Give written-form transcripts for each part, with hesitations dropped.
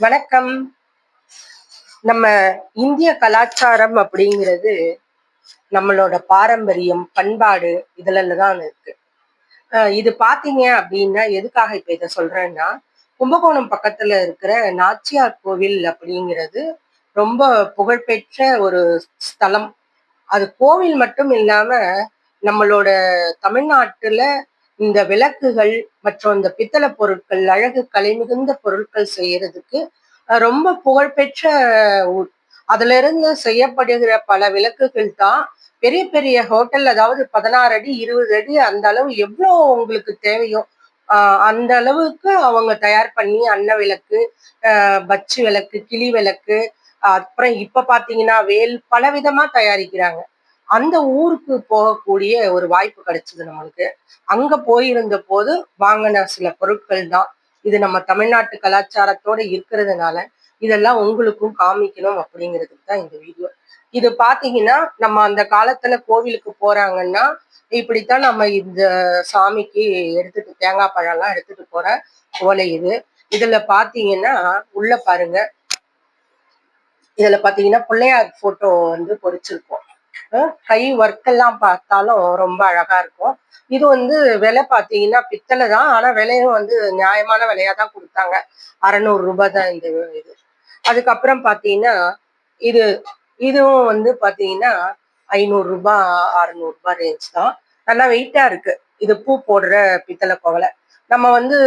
வணக்கம். நம்ம இந்திய கலாச்சாரம் அப்படிங்கிறது நம்மளோட பாரம்பரியம், பண்பாடு இதுல தான் இருக்கு. இது பார்த்தீங்க அப்படின்னா, எதுக்காக இப்ப இத சொல்றேன்னா, கும்பகோணம் பக்கத்துல இருக்கிற நாச்சியார் கோவில் அப்படிங்கிறது ரொம்ப புகழ்பெற்ற ஒரு ஸ்தலம். அது கோவில் மட்டும் இல்லாம, நம்மளோட தமிழ்நாட்டுல இந்த விளக்குகள் மற்றும் இந்த பித்தள பொருட்கள், அழகு கலை மிகுந்த பொருட்கள் செய்யறதுக்கு ரொம்ப புகழ்பெற்ற ஊர். அதிலிருந்து செய்யப்படுகிற பல விளக்குகள் தான் பெரிய பெரிய ஹோட்டல், அதாவது 16 அடி, 20 அடி அந்த அளவு எவ்வளோ உங்களுக்கு தேவையோ, அந்த அளவுக்கு அவங்க தயார் பண்ணி அன்ன விளக்கு, பச்சு விளக்கு, கிளி விளக்கு, அப்புறம் இப்ப பார்த்தீங்கன்னா பலவிதமா தயாரிக்கிறாங்க. அந்த ஊருக்கு போகக்கூடிய ஒரு வாய்ப்பு கிடைச்சது நம்மளுக்கு. அங்க போயிருந்த போது வாங்குன சில பொருட்கள் தான். இது நம்ம தமிழ்நாட்டு கலாச்சாரத்தோட இருக்கிறதுனால, இதெல்லாம் உங்களுக்கும் காமிக்கணும் அப்படிங்கிறதுக்கு தான் இந்த வீடியோ. இது பார்த்தீங்கன்னா, நம்ம அந்த காலத்துல கோவிலுக்கு போறாங்கன்னா, இப்படித்தான் நம்ம இந்த சாமிக்கு எடுத்துட்டு தேங்காய் பழம்லாம் எடுத்துட்டு போற ஓலை இது. இதுல பார்த்தீங்கன்னா, உள்ள பாருங்க. இதுல பார்த்தீங்கன்னா, பிள்ளையார் போட்டோ வந்து பொறிச்சிருக்கோம். கை ஒர்க் எல்லாம் பார்த்தாலும் ரொம்ப அழகா இருக்கும். இது வந்து விலை பார்த்தீங்கன்னா பித்தளை தான். ஆனா விலையும் வந்து நியாயமான விலையா தான் குடுத்தாங்க. ரூ. 600 தான் இந்த இது. அதுக்கப்புறம் பார்த்தீங்கன்னா, இது இதுவும் வந்து பார்த்தீங்கன்னா ரூ. 500 ரூ. 600 ரேஞ்ச் தான். நல்லா வெயிட்டா இருக்கு. இது பூ போடுற பித்தளை குவளை. நம்ம வந்து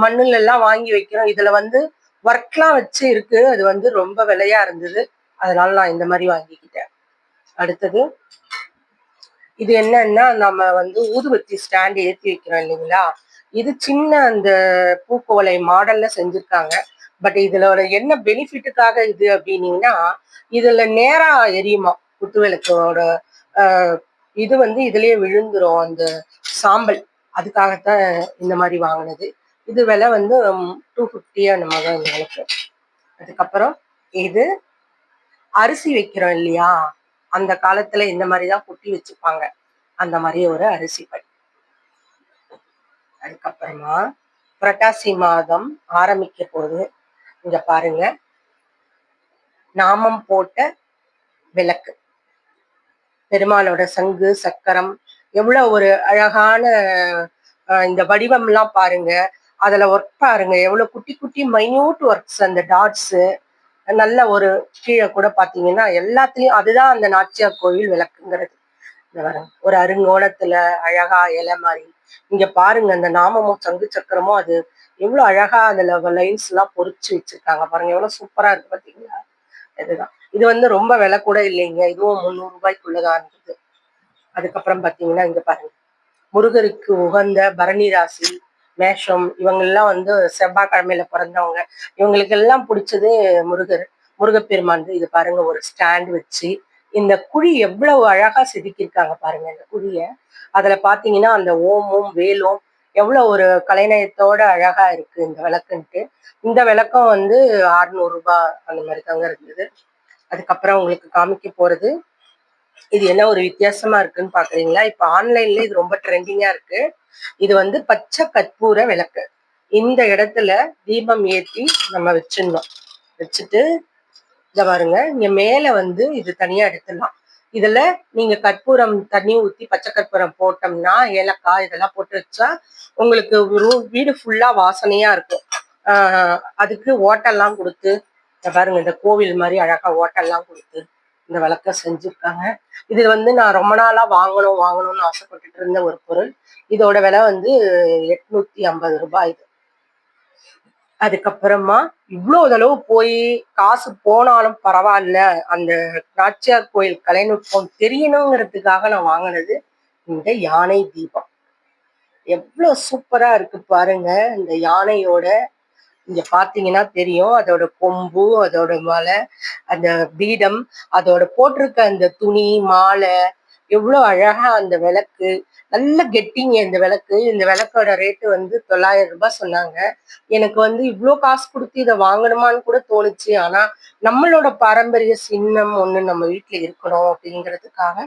மண்ணுல எல்லாம் வாங்கி வைக்கிறோம். இதுல வந்து ஒர்க்லாம் வச்சு இருக்கு. அது வந்து ரொம்ப விலையா இருந்தது. அதனால நான் இந்த மாதிரி வாங்கிக்கிட்டேன். அடுத்தது இது என்னன்னா, நம்ம வந்து ஊதுபத்தி ஸ்டாண்ட் ஏத்தி வைக்கிறோம் இல்லைங்களா? இது சின்ன அந்த பூக்குவளை மாடல்ல செஞ்சிருக்காங்க. பட் இதுல ஒரு என்ன பெனிஃபிட்டுக்காக இது அப்படின்னீங்கன்னா, இதுல நேரா எரியுமா குத்து விளக்கோட அ இது வந்து இதுலயே விழுந்துரும் அந்த சாம்பல். அதுக்காகத்தான் இந்த மாரி வாங்குனது. இது விலை வந்து 250 அந்த மாரி தான் இந்த விளக்கு. அதுக்கப்புறம் இது அரிசி வைக்கிறோம் இல்லையா? அந்த காலத்துல இந்த மாரி தான் கொட்டி வச்சுப்பாங்க. அந்த மாரி ஒரு அரிசி பை. அதுக்கப்புறமா புரட்டாசி மாதம் ஆரம்பிக்க போது. இங்க பாருங்க. நாமம் போட்ட விளக்கு. பெருமாளோட சங்கு, சக்கரம் எவ்வளவு ஒரு அழகான இந்த வடிவம்லாம் பாருங்க. அதுல ஒர்க் பாருங்க. எவ்வளவு குட்டி குட்டி மைன்யூட் ஒர்க்ஸ் அந்த டாட்ஸு. நல்ல ஒரு கீழே கூட பாத்தீங்கன்னா எல்லாத்துலயும் அதுதான் அந்த நாச்சியார் கோயில் விளக்குங்கிறது. ஒரு அருங்கோணத்துல அழகா இலை மாதிரி. இங்க பாருங்க அந்த நாமமும் சங்கு சக்கரமும் அது எவ்வளவு அழகா அதுல லைன்ஸ் எல்லாம் பொறிச்சு வச்சிருக்காங்க பாருங்க. எவ்வளவு சூப்பரா இருக்கு பாத்தீங்களா? இதுதான். இது வந்து ரொம்ப விலை கூட இல்லைங்க. இதுவும் 300 இருந்தது. அதுக்கப்புறம் பாத்தீங்கன்னா இங்க பாருங்க. முருகருக்கு உகந்த பரணி ராசி, மேஷம் இவங்க எல்லாம் வந்து செவ்வாய்க்கிழமையில பிறந்தவங்க. இவங்களுக்கு எல்லாம் பிடிச்சது முருகர். முருகப்பெருமான். இது பாருங்க ஒரு ஸ்டாண்ட் வச்சு இந்த குழி எவ்வளவு அழகா செதுக்கியிருக்காங்க பாருங்க இந்த குழிய. அதுல பாத்தீங்கன்னா அந்த ஓமும் வேலும் எவ்வளவு ஒரு கலைநயத்தோட அழகா இருக்கு இந்த விளக்குன்ட்டு. இந்த விளக்கம் வந்து 600 அந்த மாதிரி தாங்க இருந்தது. அதுக்கப்புறம் உங்களுக்கு காமிக்க போறது இது என்ன ஒரு வித்தியாசமா இருக்குன்னு பாக்குறீங்களா? இப்ப ஆன்லைன்ல இது ரொம்ப ட்ரெண்டிங்கா இருக்கு. இது வந்து பச்சை கற்பூர விளக்கு. இந்த இடத்துல தீபம் ஏத்தி நம்ம வச்சிடணும். வச்சுட்டு இத பாருங்க. இங்க மேல வந்து இது தனியா எடுத்துடலாம். இதுல நீங்க கற்பூரம் தண்ணி ஊத்தி பச்சை கற்பூரம் போட்டோம்னா, ஏலக்காய் இதெல்லாம் போட்டு வச்சா உங்களுக்கு வீடு ஃபுல்லா வாசனையா இருக்கும். அதுக்கு ஓட்டெல்லாம் குடுத்து இத பாருங்க இந்த கோவில் மாரி அழகா ஓட்டெல்லாம் குடுத்து இந்த விளக்க செஞ்சிருக்காங்க. இது வந்து நான் ரொம்ப நாளா வாங்கணும்னு ஆசைப்பட்டுட்டு இருந்த ஒரு பொருள். இதோட விலை வந்து ரூ. 850 இது. அதுக்கப்புறமா இவ்வளோ தளவு போய் காசு போனாலும் பரவாயில்ல. அந்த நாச்சியார் கோயில் கலைநுட்பம் தெரியணுங்கிறதுக்காக நான் வாங்கினது இந்த யானை தீபம். எவ்வளோ சூப்பரா இருக்கு பாருங்க. இந்த யானையோட இங்க பாத்தீங்கன்னா தெரியும். அதோட கொம்பு, அதோட மலை, அந்த பீடம், அதோட போட்டிருக்க அந்த துணி, மாலை எவ்வளோ அழகா அந்த விளக்கு. நல்ல கெட்டிங்க இந்த விளக்கு. இந்த விளக்கோட ரேட்டு வந்து ரூ. 900 சொன்னாங்க. எனக்கு வந்து இவ்ளோ காசு குடுத்து இத வாங்கணுமான்னு கூட தோணுச்சு. ஆனா, நம்மளோட பாரம்பரிய சின்னம் ஒண்ணு நம்ம வீட்ல இருக்கணும் அப்படிங்கிறதுக்காக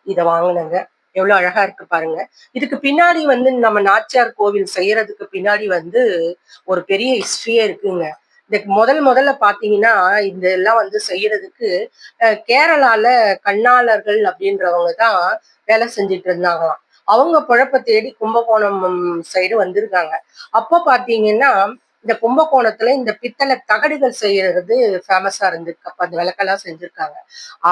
இத வாங்குனேங்க. எவ்வளோ அழகா இருக்கு பாருங்க. இதுக்கு பின்னாடி வந்து நம்ம நாச்சியார் கோவில் செய்யறதுக்கு பின்னாடி வந்து ஒரு பெரிய ஹிஸ்டரியே இருக்குங்க. இந்த முதல்ல பாத்தீங்கன்னா இந்த எல்லாம் வந்து செய்யறதுக்கு கேரளால கண்ணாளர்கள் அப்படின்றவங்க தான் வேலை செஞ்சுட்டு இருந்தாங்களாம். அவங்க பொழப்ப தேடி கும்பகோணம் சைடு வந்திருக்காங்க. அப்போ பாத்தீங்கன்னா இந்த கும்பகோணத்துல இந்த பித்தளை தகடுகள் செய்யறது ஃபேமஸா இருந்திருக்கு. அப்ப அந்த விளக்கெல்லாம் செஞ்சிருக்காங்க.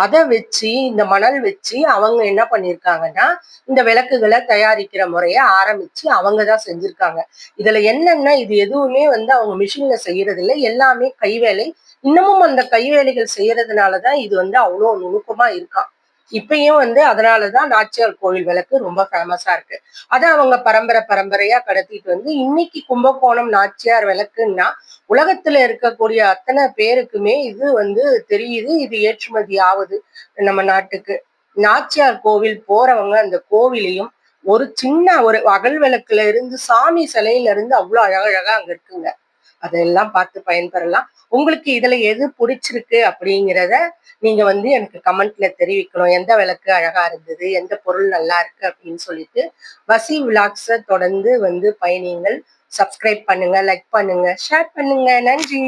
அத வச்சு இந்த மணல் வச்சு அவங்க என்ன பண்ணிருக்காங்கன்னா இந்த விளக்குகளை தயாரிக்கிற முறைய ஆரம்பிச்சு அவங்க தான் செஞ்சிருக்காங்க. இதுல என்னன்னா இது எதுவுமே வந்து அவங்க மிஷின்ல செய்யறது இல்லை, எல்லாமே கைவேலை. இன்னமும் அந்த கைவேலைகள் செய்யறதுனாலதான் இது வந்து அவ்வளவு நுணுக்கமா இருக்காம். இப்பயும் வந்து அதனாலதான் நாச்சியார் கோவில் விளக்கு ரொம்ப ஃபேமஸா இருக்கு. அத அவங்க பரம்பரையா கடத்திட்டு வந்து இன்னைக்கு கும்பகோணம் நாச்சியார் விளக்குன்னா உலகத்துல இருக்கக்கூடிய அத்தனை பேருக்குமே இது வந்து தெரியுது. இது ஏற்றுமதி ஆகுது நம்ம நாட்டுக்கு. நாச்சியார் கோவில் போறவங்க அந்த கோவிலையும் ஒரு சின்ன ஒரு அகல் விளக்குல இருந்து சாமி சிலையில இருந்து அவ்வளவு அழகழகா அங்க இருக்குங்க. அதெல்லாம் பார்த்து பயன்பெறலாம். உங்களுக்கு இதுல எது பிடிச்சிருக்கு அப்படிங்கிறத நீங்க வந்து எனக்கு கமெண்ட்ல தெரிவிக்கணும். எந்த விளக்கு அழகா இருந்தது, எந்த பொருள் நல்லா இருக்கு அப்படின்னு சொல்லிட்டு. வசி விலாக்ஸ தொடர்ந்து வந்து பயணியுங்கள். சப்ஸ்கிரைப் பண்ணுங்க, லைக் பண்ணுங்க, ஷேர் பண்ணுங்க. நன்றி.